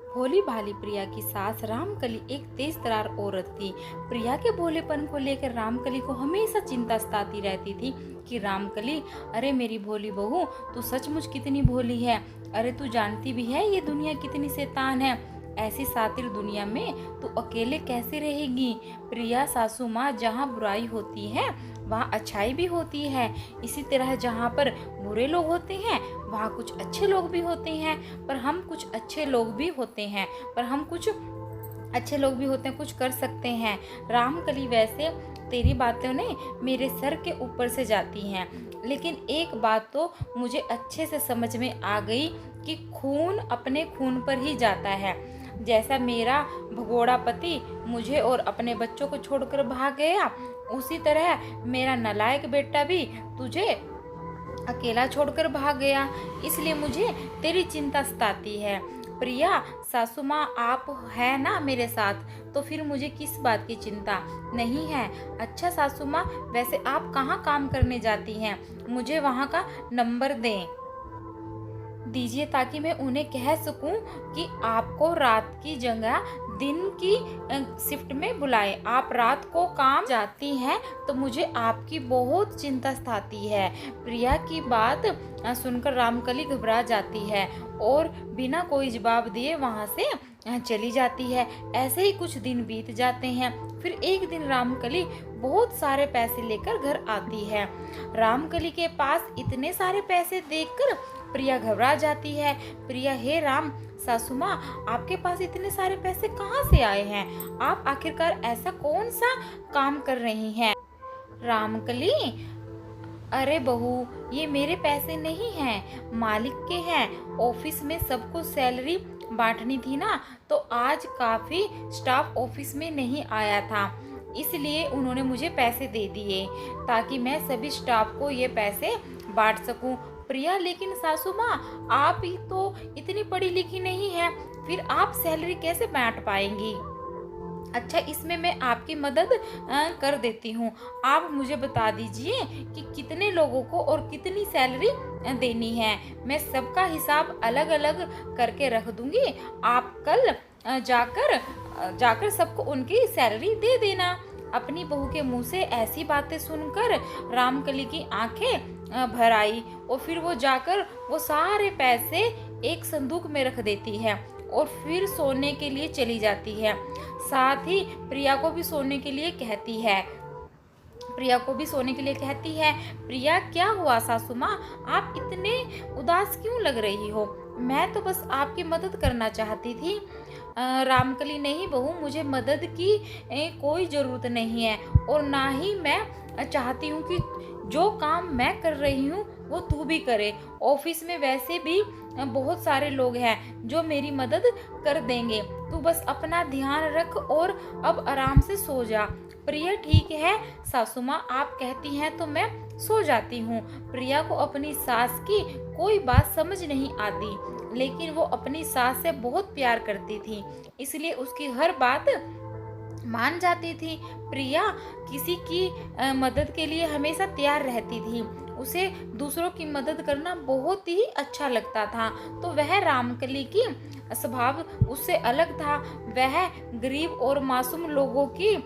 भोली भाली प्रिया की सास रामकली एक तेज तर्रार औरत थी। प्रिया के भोलेपन को लेकर रामकली को हमेशा चिंता सताती रहती थी कि रामकली, अरे मेरी भोली बहू, तू सचमुच कितनी भोली है। अरे तू जानती भी है ये दुनिया कितनी शैतान है। ऐसी सातिर दुनिया में तू अकेले कैसे रहेगी। प्रिया सासू माँ, जहाँ बुराई होती है वहाँ अच्छाई भी होती है। इसी तरह जहाँ पर बुरे लोग होते हैं वहाँ कुछ अच्छे लोग भी होते हैं। पर हम कुछ अच्छे लोग भी होते हैं पर हम कुछ अच्छे लोग भी होते हैं, कुछ कर सकते हैं। रामकली, वैसे तेरी बातें ने मेरे सर के ऊपर से जाती हैं, लेकिन एक बात तो मुझे अच्छे से समझ में आ गई कि खून अपने खून पर ही जाता है। जैसा मेरा भगोड़ा पति मुझे और अपने बच्चों को छोड़कर भाग गया, उसी तरह मेरा नालायक बेटा भी तुझे अकेला छोड़कर भाग गया। इसलिए मुझे तेरी चिंता सताती है। प्रिया सासू माँ, आप है ना मेरे साथ, तो फिर मुझे किस बात की चिंता नहीं है। अच्छा सासू माँ, वैसे आप कहाँ काम करने जाती हैं, मुझे वहाँ का नंबर दें दीजिए ताकि मैं उन्हें कह सकूं कि आपको रात की जगह दिन की शिफ्ट में बुलाए। आप रात को काम जाती हैं तो मुझे आपकी बहुत चिंता सताती है। प्रिया की बात सुनकर रामकली घबरा जाती है और बिना कोई जवाब दिए वहां से चली जाती है। ऐसे ही कुछ दिन बीत जाते हैं। फिर एक दिन रामकली बहुत सारे पैसे लेकर घर आती है। रामकली के पास इतने सारे पैसे देखकर प्रिया घबरा जाती है। प्रिया, हे राम, सासू माँ, आपके पास इतने सारे पैसे कहाँ से आए हैं। आप आखिरकार ऐसा कौन सा काम कर रही हैं। रामकली, अरे बहू, ये मेरे पैसे नहीं हैं, मालिक के हैं। ऑफिस में सबको सैलरी बांटनी थी ना, तो आज काफी स्टाफ ऑफिस में नहीं आया था, इसलिए उन्होंने मुझे पैसे दे दिए ताकि मैं सभी स्टाफ को ये पैसे बांट सकूं। प्रिया, लेकिन सासू माँ, आप ही तो इतनी पढ़ी लिखी नहीं है, फिर आप सैलरी कैसे बांट पाएंगी। अच्छा, इसमें मैं आपकी मदद कर देती हूँ। आप मुझे बता दीजिए कि कितने लोगों को और कितनी सैलरी देनी है। मैं सबका हिसाब अलग अलग करके रख दूंगी। आप कल जाकर सबको उनकी सैलरी दे देना। अपनी बहू के मुंह से ऐसी बातें सुनकर रामकली की आंखें भर आई और फिर वो जाकर वो सारे पैसे एक संदूक में रख देती है और फिर सोने के लिए चली जाती है। साथ ही प्रिया को भी सोने के लिए कहती है। प्रिया, क्या हुआ सासू माँ, आप इतने उदास क्यों लग रही हो। मैं तो बस आपकी मदद करना चाहती थी। रामकली, नहीं बहू, मुझे मदद की कोई ज़रूरत नहीं है और ना ही मैं चाहती हूँ कि जो काम मैं कर रही हूँ वो तू भी करे। ऑफिस में वैसे भी बहुत सारे लोग हैं जो मेरी मदद कर देंगे। तू बस अपना ध्यान रख और अब आराम से सो जा। प्रिया, ठीक है सासू माँ, आप कहती हैं तो मैं सो जाती हूँ। प्रिया को अपनी सास की कोई बात समझ नहीं आती, लेकिन वो अपनी सास से बहुत प्यार करती थी, इसलिए उसकी हर बात मान जाती थी। प्रिया किसी की मदद के लिए हमेशा तैयार रहती थी। उसे दूसरों की मदद करना बहुत ही अच्छा लगता था। तो वह रामकली की स्वभाव उससे अलग था। वह गरीब और मासूम लोगों की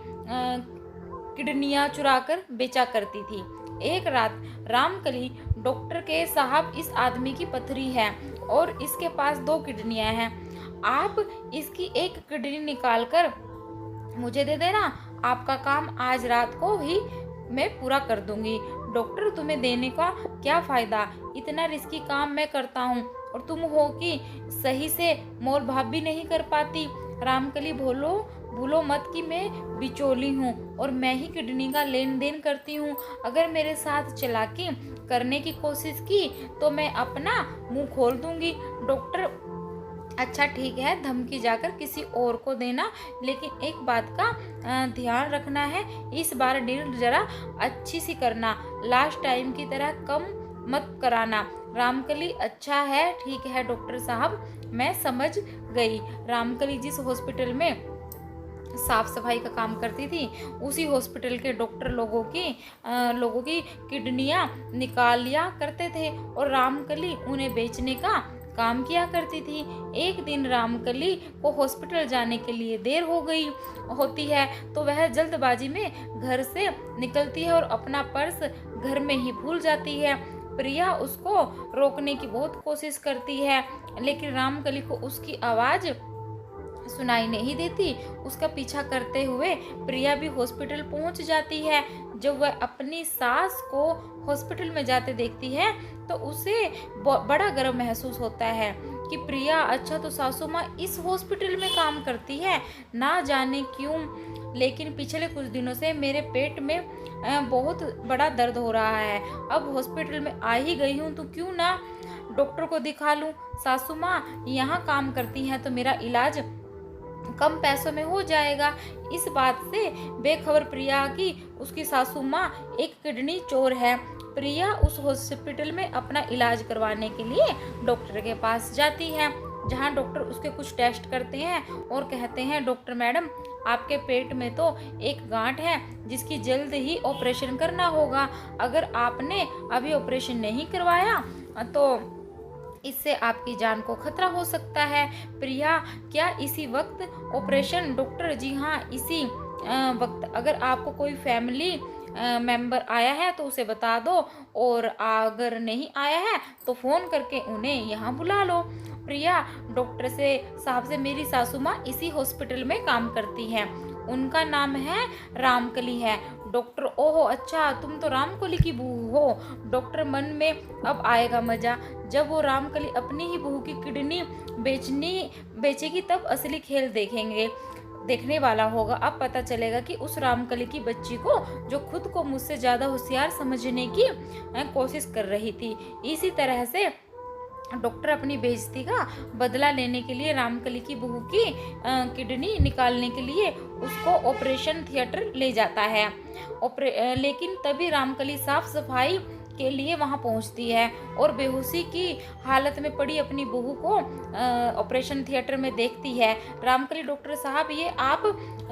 किडनियां चुराकर बेचा करती थी। एक रात रामकली, डॉक्टर के साहब, इस आदमी की पथरी है और इसके पास 2 किडनियां हैं। आप इसकी एक किडनी निकाल कर मुझे दे देना। आपका काम आज रात को ही मैं पूरा कर दूंगी। डॉक्टर, तुम्हें देने का क्या फायदा, इतना रिस्की काम मैं करता हूँ और तुम हो कि सही से मोल भाव भी नहीं कर पाती। रामकली, भूलो मत कि मैं बिचौली हूँ और मैं ही किडनी का लेन देन करती हूँ। अगर मेरे साथ चालाकी करने की कोशिश की तो मैं अपना मुंह खोल दूंगी। डॉक्टर, अच्छा ठीक है, धमकी जाकर किसी और को देना, लेकिन एक बात का ध्यान रखना है, इस बार डील जरा अच्छी सी करना, लास्ट टाइम की तरह कम मत कराना। रामकली, अच्छा है, ठीक है डॉक्टर साहब, मैं समझ गई। रामकली जिस हॉस्पिटल में साफ सफाई का काम करती थी, उसी हॉस्पिटल के डॉक्टर लोगों की किडनियां निकाल लिया करते थे और रामकली उन्हें बेचने का काम किया करती थी। एक दिन रामकली को हॉस्पिटल जाने के लिए देर हो गई होती है, तो वह जल्दबाजी में घर से निकलती है और अपना पर्स घर में ही भूल जाती है। प्रिया उसको रोकने की बहुत कोशिश करती है, लेकिन रामकली को उसकी आवाज़ सुनाई नहीं देती। उसका पीछा करते हुए प्रिया भी हॉस्पिटल पहुंच जाती है। जब वह अपनी सास को हॉस्पिटल में जाते देखती है तो उसे बड़ा गर्व महसूस होता है कि प्रिया, अच्छा तो सासू माँ इस हॉस्पिटल में काम करती है, ना जाने क्यों, लेकिन पिछले कुछ दिनों से मेरे पेट में बहुत बड़ा दर्द हो रहा है। अब हॉस्पिटल में आ ही गई हूँ तो क्यों ना डॉक्टर को दिखा लूँ। सासू माँ यहाँ काम करती हैं तो मेरा इलाज कम पैसों में हो जाएगा। इस बात से बेखबर प्रिया की उसकी सासू माँ एक किडनी चोर है। प्रिया उस हॉस्पिटल में अपना इलाज करवाने के लिए डॉक्टर के पास जाती है, जहां डॉक्टर उसके कुछ टेस्ट करते हैं और कहते हैं, डॉक्टर मैडम, आपके पेट में तो एक गांठ है जिसकी जल्द ही ऑपरेशन करना होगा। अगर आपने अभी ऑपरेशन नहीं करवाया तो इससे आपकी जान को खतरा हो सकता है। प्रिया, क्या इसी वक्त ऑपरेशन? डॉक्टर, जी हाँ, इसी वक्त। अगर आपको कोई फैमिली मेंबर आया है तो उसे बता दो, और अगर नहीं आया है तो फ़ोन करके उन्हें यहाँ बुला लो। प्रिया डॉक्टर से, साहब से, मेरी सासू माँ इसी हॉस्पिटल में काम करती हैं, उनका नाम है रामकली है। डॉक्टर, ओहो अच्छा, तुम तो रामकली की बहू हो। डॉक्टर, मन में अब आएगा मजा, जब वो रामकली अपनी ही बहू की किडनी बेचेगी तब असली खेल देखने वाला होगा। अब पता चलेगा कि उस रामकली की बच्ची को, जो खुद को मुझसे ज्यादा होशियार समझने की कोशिश कर रही थी। इसी तरह से डॉक्टर अपनी बेइज्जती का बदला लेने के लिए रामकली की बहू की किडनी निकालने के लिए उसको ऑपरेशन थिएटर ले जाता है। लेकिन तभी रामकली साफ सफाई के लिए वहां पहुंचती है और बेहोशी की हालत में पड़ी अपनी बहू को ऑपरेशन थिएटर में देखती है। रामकली, डॉक्टर साहब, ये आप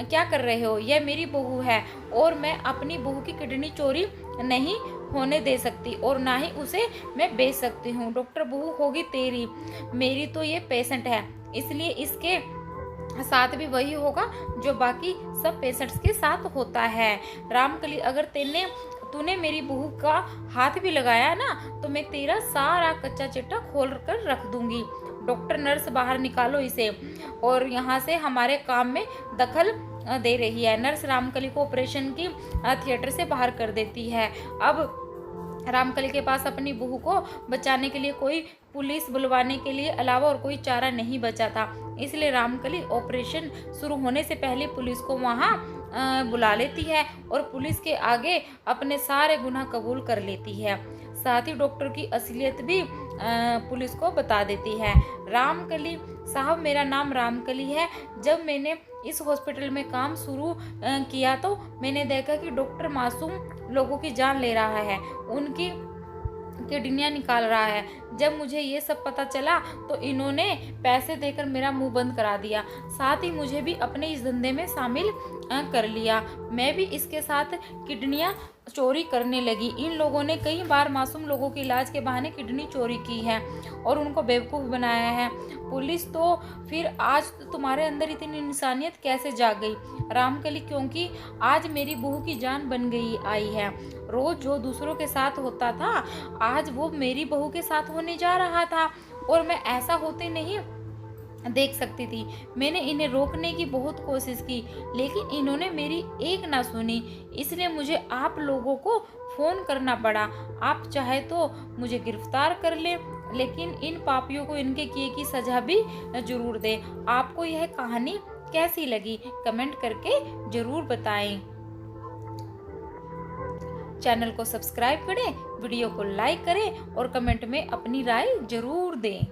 क्या कर रहे हो? यह मेरी बहू है और मैं अपनी बहू की किडनी चोरी नहीं होने दे सकती और ना ही उसे मैं बेच सकती हूँ। डॉक्टर, बहू होगी तेरी, मेरी तो ये पेशेंट है, इसलिए इसके साथ भी वही होगा जो बाकी सब पेशेंट्स के साथ होता है। रामकली, अगर तूने मेरी बहू का हाथ भी लगाया ना तो मैं तेरा सारा कच्चा चिट्टा खोल कर रख दूंगी। डॉक्टर, नर्स बाहर निकालो इसे, और यहाँ से हमारे काम में दखल दे रही है। नर्स रामकली को ऑपरेशन की थिएटर से बाहर कर देती है। अब रामकली के पास अपनी बहू को बचाने के लिए कोई पुलिस बुलवाने के लिए अलावा और कोई चारा नहीं बचा था, इसलिए रामकली ऑपरेशन शुरू होने से पहले पुलिस को वहां बुला लेती है और पुलिस के आगे अपने सारे गुनाह कबूल कर लेती है। साथ ही डॉक्टर की असलियत भी पुलिस को बता देती है। रामकली, साहब, मेरा नाम रामकली है। जब मैंने इस हॉस्पिटल में काम शुरू किया तो मैंने देखा कि डॉक्टर मासूम लोगों की जान ले रहा है, उनकी किडनियाँ निकाल रहा है। जब मुझे ये सब पता चला तो इन्होंने पैसे देकर मेरा मुंह बंद करा दिया, साथ ही मुझे भी अपने इस धंधे में शामिल कर लिया। मैं भी इसके साथ किडनियाँ चोरी करने लगी। इन लोगों ने कई बार मासूम लोगों के इलाज के बहाने किडनी चोरी की है और उनको बेवकूफ़ बनाया है। पुलिस, तो फिर आज तुम्हारे अंदर इतनी इंसानियत कैसे जाग गई? रामकली, क्योंकि आज मेरी बहू की जान बन गई आई है। रोज जो दूसरों के साथ होता था आज वो मेरी बहू के साथ होने जा रहा था और मैं ऐसा होते नहीं देख सकती थी। मैंने इन्हें रोकने की बहुत कोशिश की लेकिन इन्होंने मेरी एक ना सुनी, इसलिए मुझे आप लोगों को फ़ोन करना पड़ा। आप चाहे तो मुझे गिरफ्तार कर ले, लेकिन इन पापियों को इनके किए की सज़ा भी ज़रूर दें। आपको यह कहानी कैसी लगी कमेंट करके ज़रूर बताएं। चैनल को सब्सक्राइब करें, वीडियो को लाइक करें और कमेंट में अपनी राय ज़रूर दें।